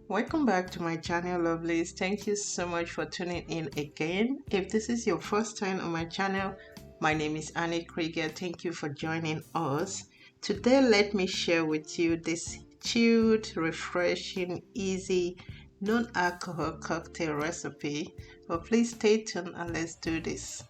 Welcome back to my channel, lovelies. Thank you so much for tuning in again. If this is your first time on my channel, my name is Annie Krieger. Thank you for joining us. Today, let me share with you this chilled, refreshing, easy, non-alcohol cocktail recipe. But please stay tuned and let's do this.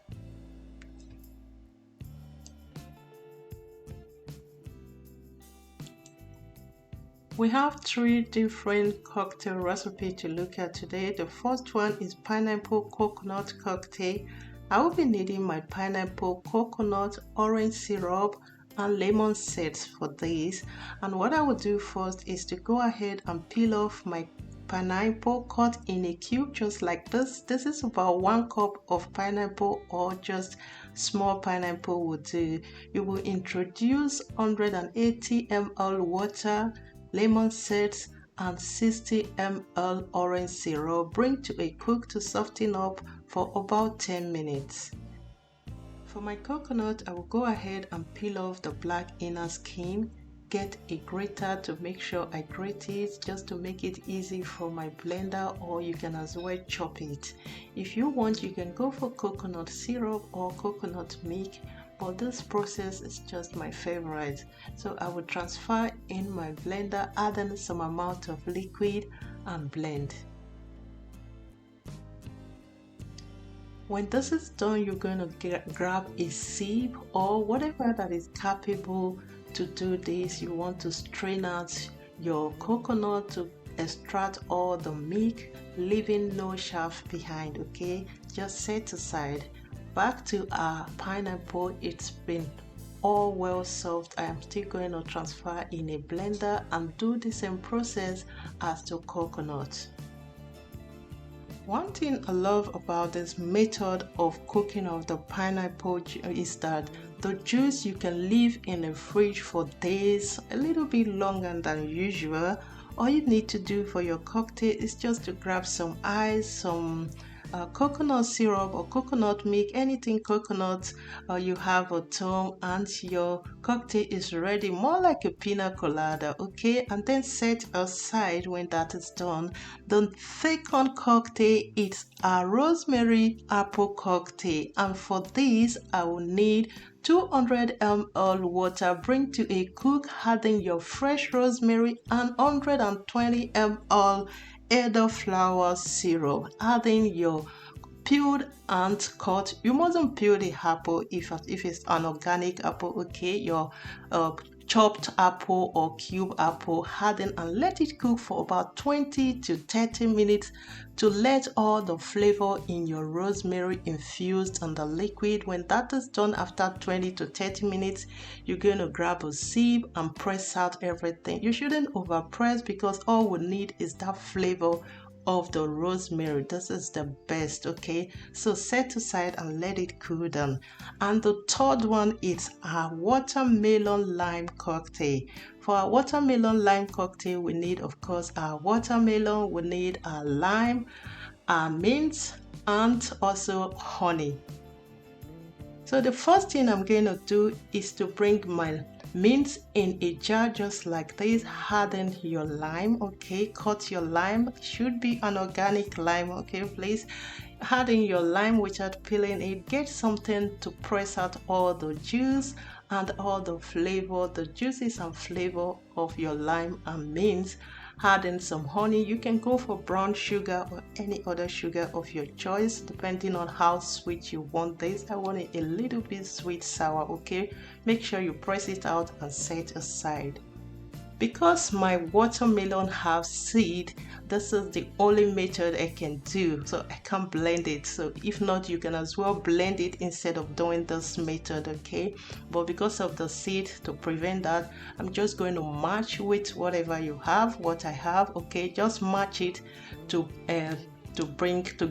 We have three different cocktail recipes to look at today. The first one is pineapple coconut cocktail. I will be needing my pineapple, coconut, orange syrup, and lemon zest for this. And what I will do first is to go ahead and peel off my pineapple cut in a cube just like this. This is about 1 cup of pineapple, or just small pineapple will do. You will introduce 180 ml water, lemon zest, and 60 ml orange syrup. Bring to a cook to soften up for about 10 minutes. For my coconut, I will go ahead and peel off the black inner skin. Get a grater to make sure I grate it, just to make it easy for my blender, or you can as well chop it. If you want, you can go for coconut syrup or coconut milk, but this process is just my favorite. So I will transfer in my blender, adding some amount of liquid and blend. When this is done, you're going to grab a sieve or whatever that is capable to do this. You want to strain out your coconut to extract all the milk, leaving no chaff behind. Okay, just set aside. Back to our pineapple. It's been all well soft. I am still going to transfer in a blender and do the same process as the coconut. One thing I love about this method of cooking of the pineapple is that the juice you can leave in the fridge for days, a little bit longer than usual. All you need to do for your cocktail is just to grab some ice, some coconut syrup or coconut milk, anything coconut you have at home, and your cocktail is ready, more like a pina colada. Okay, and then set aside. When that is done, the second cocktail is a rosemary apple cocktail, and for this I will need 200 ml water. Bring to a cook, adding your fresh rosemary and 120 ml elderflower syrup, adding your peeled and cut. You mustn't peel the apple if it's an organic apple. Okay, your chopped apple or cube apple, harden and let it cook for about 20 to 30 minutes to let all the flavor in your rosemary infused in the liquid. When that is done, after 20 to 30 minutes, you're going to grab a sieve and press out everything. You shouldn't over press, because all we need is that flavor of the rosemary. This is the best. Okay, so set aside and let it cool down. And the third one is our watermelon lime cocktail. For our watermelon lime cocktail, we need, of course, our watermelon, we need our lime, our mint, and also honey. So the first thing I'm going to do is to bring my mint in a jar just like this. Harden your lime. Okay, cut your lime. Should be an organic lime. Okay, please harden your lime without peeling it. Get something to press out all the juice and all the flavor, the juices and flavor of your lime and mint. Add in some honey. You can go for brown sugar or any other sugar of your choice, depending on how sweet you want this. I want it a little bit sweet sour. Okay, make sure you press it out and set aside. Because my watermelon have seed, this is the only method I can do, so I can't blend it. So if not, you can as well blend it instead of doing this method. Okay, but because of the seed, to prevent that, I'm just going to match with whatever you have, what I have. Okay, just match it to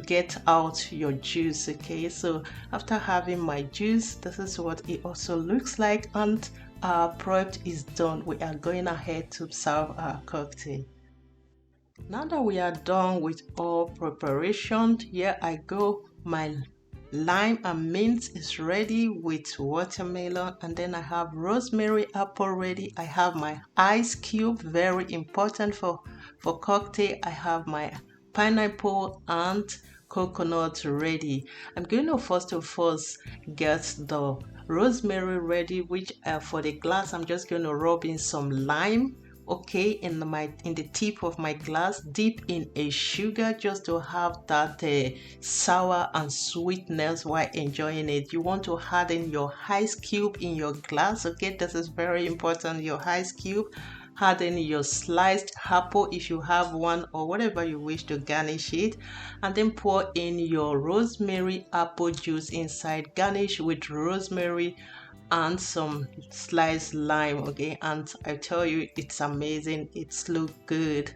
get out your juice. Okay, so after having my juice, this is what it also looks like, and our product is done. We are going ahead to serve our cocktail. Now that we are done with all preparation, here I go, my lime and mint is ready with watermelon, and then I have rosemary apple ready. I have my ice cube, very important for cocktail. I have my pineapple and coconut ready. I'm going to first of all get the rosemary ready, which for the glass I'm just going to rub in some lime, okay, in the tip of my glass, dip in a sugar just to have that sour and sweetness while enjoying it. You want to harden your ice cube in your glass, okay, this is very important. Your ice cube, harden your sliced apple if you have one, or whatever you wish to garnish it, and then pour in your rosemary apple juice inside, garnish with rosemary and some sliced lime, okay, and I tell you, it's amazing, it's look good.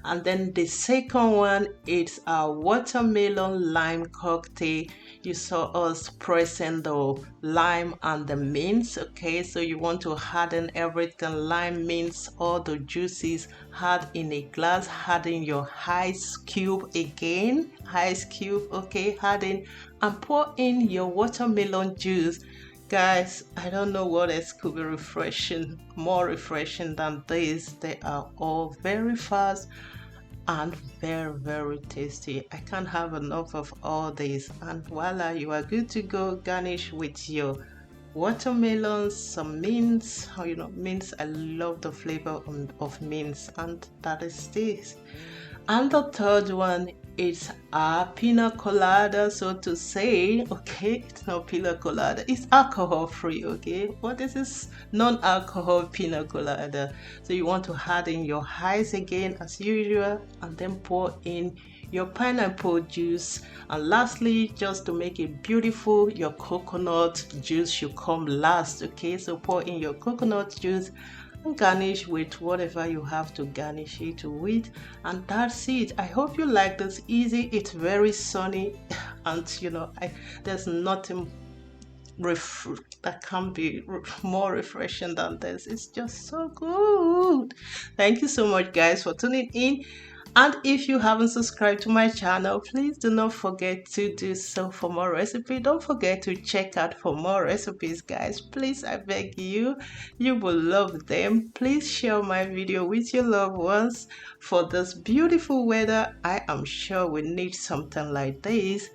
And then the second one is a watermelon lime cocktail. You saw us pressing the lime and the mint, okay, so you want to harden everything, lime, mint, all the juices, add in a glass, harden your ice cube again, ice cube, okay, harden, and pour in your watermelon juice. Guys, I don't know what else could be more refreshing than this. They are all very fast and very tasty. I can't have enough of all this, and voila, you are good to go. Garnish with your watermelons, some mints. Mints, I love the flavor of mints, and that is this. And the third one is a pina colada, so to say, okay, it's not pina colada, it's alcohol free, okay, but this is non-alcohol pina colada. So you want to add in your ice again as usual, and then pour in your pineapple juice, and lastly, just to make it beautiful, your coconut juice should come last, okay, so pour in your coconut juice and garnish with whatever you have to garnish it with, and that's it. I hope you like this. Easy, it's very sunny, and there's nothing that can be more refreshing than this. It's just so good. Thank you so much, guys, for tuning in. And if you haven't subscribed to my channel, please do not forget to do so for more recipes. Don't forget to check out for more recipes, guys. Please, I beg you, you will love them. Please share my video with your loved ones. For this beautiful weather, I am sure we need something like this.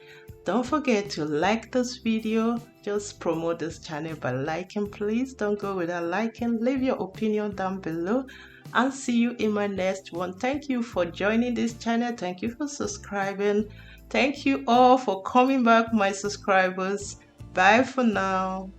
Don't forget to like this video. Just promote this channel by liking, please. Don't go without liking. Leave your opinion down below. I'll see you in my next one. Thank you for joining this channel. Thank you for subscribing. Thank you all for coming back, my subscribers. Bye for now.